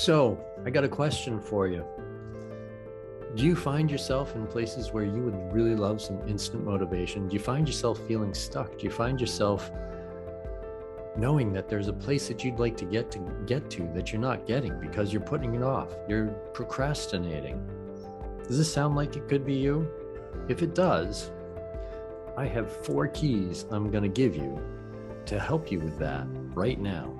So, I got a question for you. Do you find yourself in places where you would really love some instant motivation? Do you find yourself feeling stuck? Do you find yourself knowing that there's a place that you'd like to get to that you're not getting because you're putting it off? You're procrastinating. Does this sound like it could be you? If it does, I have 4 keys I'm going to give you to help you with that right now.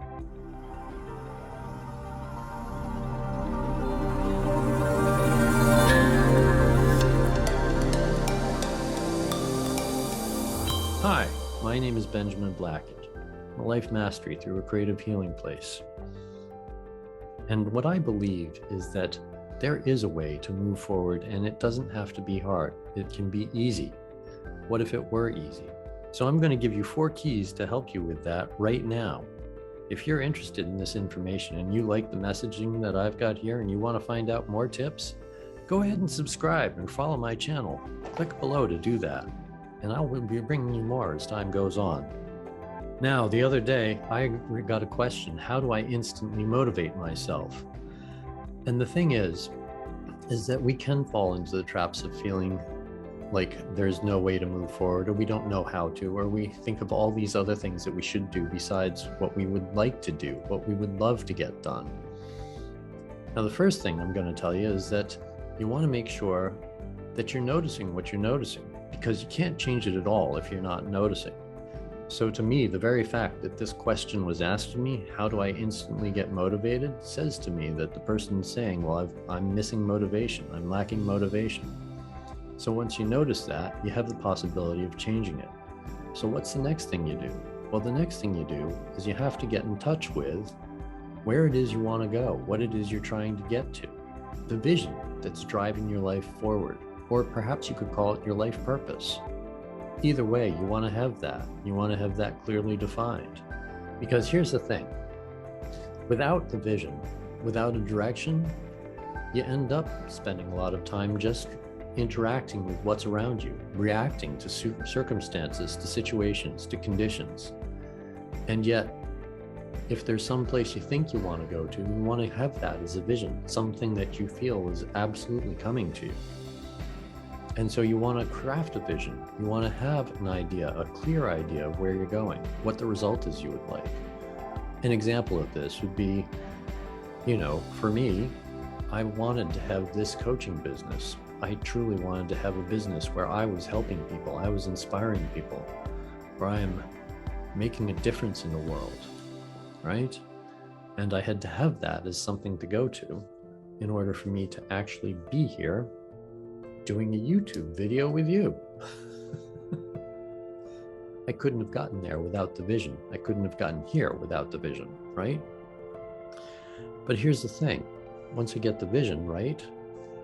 Hi, my name is Benjamin Blackett. I'm a life mastery through a creative healing place. And what I believe is that there is a way to move forward, and it doesn't have to be hard. It can be easy. What if it were easy? So I'm going to give you 4 keys to help you with that right now. If you're interested in this information and you like the messaging that I've got here and you want to find out more tips, go ahead and subscribe and follow my channel. Click below to do that, and I will be bringing you more as time goes on. Now, the other day, I got a question: how do I instantly motivate myself? And the thing is that we can fall into the traps of feeling like there's no way to move forward, or we don't know how to, or we think of all these other things that we should do besides what we would like to do, what we would love to get done. Now, the first thing I'm going to tell you is that you want to make sure that you're noticing what you're noticing, because you can't change it at all if you're not noticing. So to me, the very fact that this question was asked to me, how do I instantly get motivated, says to me that the person is saying, well, I'm missing motivation, I'm lacking motivation. So once you notice that, you have the possibility of changing it. So what's the next thing you do? Well, the next thing you do is you have to get in touch with where it is you want to go, what it is you're trying to get to, the vision that's driving your life forward, or perhaps you could call it your life purpose. Either way, you want to have that. You want to have that clearly defined. Because here's the thing. Without the vision, without a direction, you end up spending a lot of time just interacting with what's around you, reacting to circumstances, to situations, to conditions. And yet, if there's some place you think you want to go to, you want to have that as a vision, something that you feel is absolutely coming to you. And so you want to craft a vision. You want to have an idea, a clear idea of where you're going, what the result is you would like. An example of this would be, for me, I wanted to have this coaching business. I truly wanted to have a business where I was helping people, I was inspiring people, where I am making a difference in the world, right? And I had to have that as something to go to in order for me to actually be here doing a YouTube video with you. I couldn't have gotten there without the vision. I couldn't have gotten here without the vision, right? But here's the thing. Once we get the vision, right,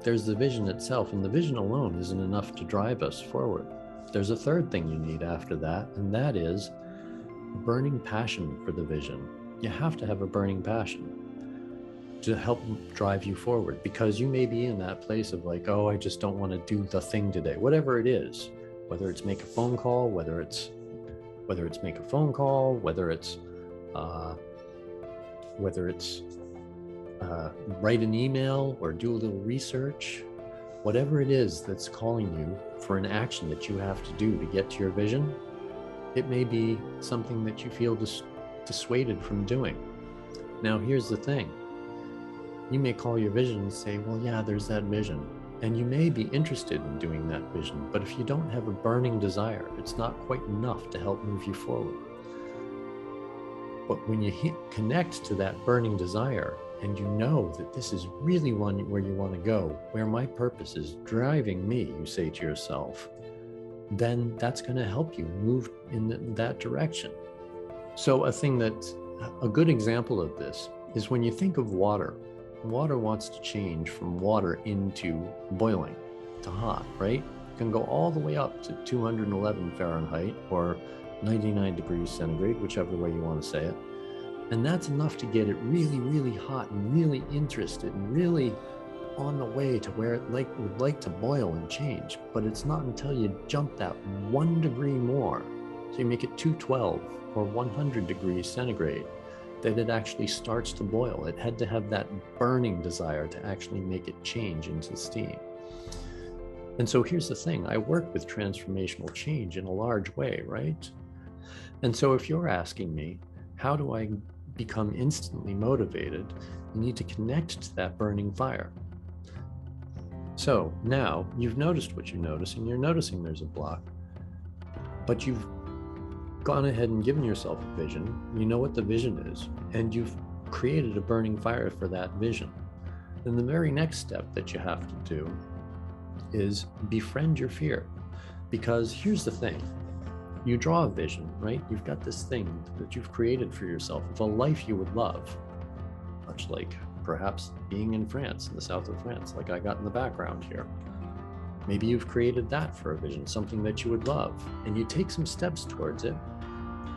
there's the vision itself, and the vision alone isn't enough to drive us forward. There's a third thing you need after that, and that is a burning passion for the vision. You have to have a burning passion to help drive you forward, because you may be in that place of like, oh, I just don't want to do the thing today, whatever it is, whether it's make a phone call, whether it's make a phone call, whether it's write an email or do a little research, whatever it is that's calling you for an action that you have to do to get to your vision. It may be something that you feel dissuaded from doing. Now, here's the thing. You may call your vision and say, well, yeah, there's that vision. And you may be interested in doing that vision, but if you don't have a burning desire, it's not quite enough to help move you forward. But when you connect to that burning desire, and you know that this is really where you want to go, where my purpose is driving me, you say to yourself, then that's going to help you move in that direction. So a good example of this is when you think of water. Water wants to change from water into boiling, to hot, right? It can go all the way up to 211 Fahrenheit or 99 degrees centigrade, whichever way you want to say it. And that's enough to get it really, really hot and really interested and really on the way to where it would like to boil and change. But it's not until you jump that 1 degree more, so you make it 212 or 100 degrees centigrade, that it actually starts to boil. It had to have that burning desire to actually make it change into steam. And so here's the thing, I work with transformational change in a large way, right? And so if you're asking me, how do I become instantly motivated? You need to connect to that burning fire. So now you've noticed what you notice, and you're noticing there's a block, but you've gone ahead and given yourself a vision. You know what the vision is, and you've created a burning fire for that vision. Then the very next step that you have to do is befriend your fear. Because here's the thing, you draw a vision, right? You've got this thing that you've created for yourself of a life you would love, much like perhaps being in France, in the south of France, like I got in the background here. Maybe you've created that for a vision, something that you would love, and you take some steps towards it,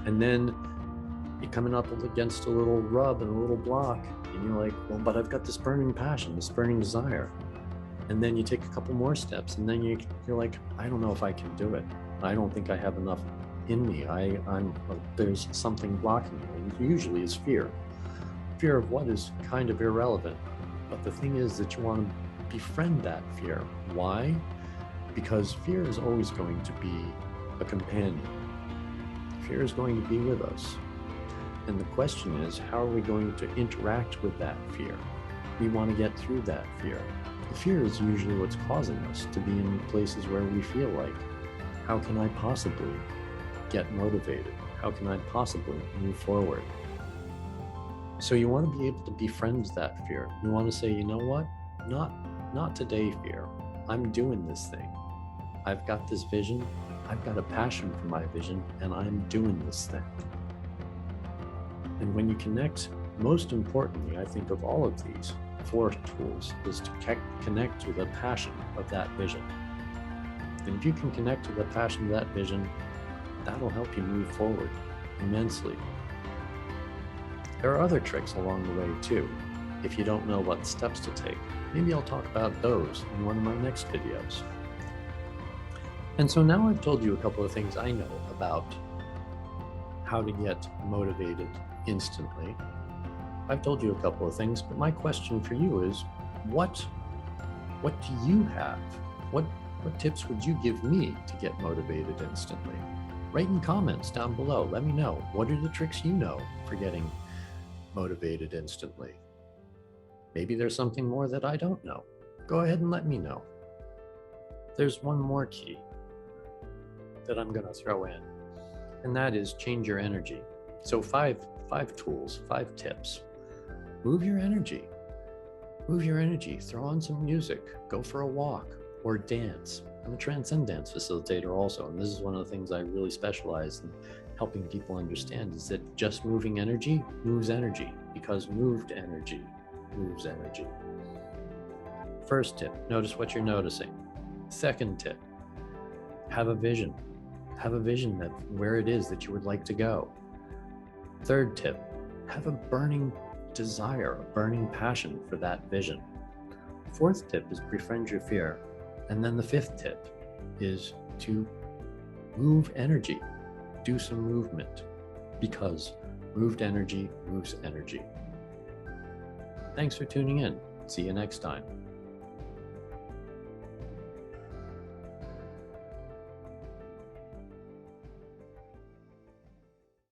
and then you're coming up against a little rub and a little block, and you're like, well, but I've got this burning passion, this burning desire. And then you take a couple more steps, and then you're like, I don't know if I can do it. I don't think I have enough in me. There's something blocking me. And usually it's fear. Fear of what is kind of irrelevant. But the thing is that you want to befriend that fear. Why? Because fear is always going to be a companion. Fear is going to be with us. And the question is, how are we going to interact with that fear? We want to get through that fear. The fear is usually what's causing us to be in places where we feel like, how can I possibly get motivated? How can I possibly move forward? So you want to be able to befriend that fear. You want to say, you know what? Not today, fear. I'm doing this thing. I've got this vision. I've got a passion for my vision, and I'm doing this thing. And when you connect, most importantly, I think of all of these 4 tools, is to connect to the passion of that vision. And if you can connect to the passion of that vision, that'll help you move forward immensely. There are other tricks along the way too, if you don't know what steps to take. Maybe I'll talk about those in one of my next videos. And so now I've told you a couple of things I know about how to get motivated instantly. I've told you a couple of things, but my question for you is, what do you have? What tips would you give me to get motivated instantly? Write in comments down below. Let me know. What are the tricks you know for getting motivated instantly? Maybe there's something more that I don't know. Go ahead and let me know. There's one more key that I'm going to throw in, and that is change your energy. So five tools, 5 tips. Move your energy. Move your energy. Throw on some music. Go for a walk or dance. I'm a transcend dance facilitator also, and this is one of the things I really specialize in helping people understand, is that just moving energy moves energy, because moved energy moves energy. First tip, notice what you're noticing. Second tip, have a vision. Have a vision that where it is that you would like to go. Third tip, have a burning desire, a burning passion for that vision. Fourth tip is befriend your fear. And then the 5th tip is to move energy. Do some movement, because moved energy moves energy. Thanks for tuning in. See you next time.